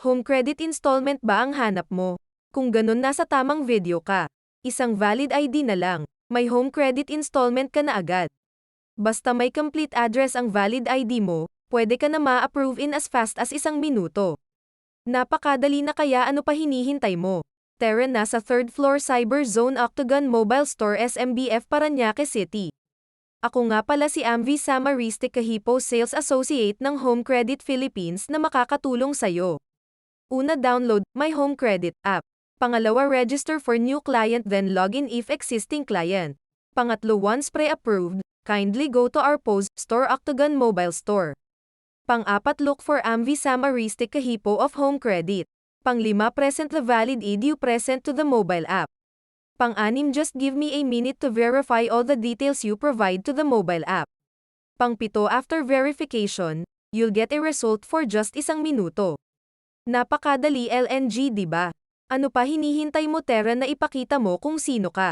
Home credit installment ba ang hanap mo? Kung ganun, nasa tamang video ka. Isang valid ID na lang, may home credit installment ka na agad. Basta may complete address ang valid ID mo, pwede ka na ma-approve in as fast as 1 minuto. Napakadali na, kaya ano pa hinihintay mo? Tara na sa 3rd floor Cyber Zone Octagon Mobile Store, SMBF, Parañaque City. Ako nga pala si Amvi Samariste Cahipo, Sales Associate ng Home Credit Philippines, na makakatulong sa'yo. Una, download My Home Credit app. Pangalawa, register for new client, then login if existing client. Pangatlo, once pre-approved, kindly go to our POS store, Octagon Mobile Store. Pang-apat, look for Amvi Samariste Cahipo of Home Credit. Pang-lima, present the valid ID present to the mobile app. Pang-anim, just give me a minute to verify all the details you provide to the mobile app. Pang-pito, after verification, you'll get a result for just 1 minuto. Napakadali LNG, diba? Ano pa hinihintay mo, Tara na ipakita mo kung sino ka.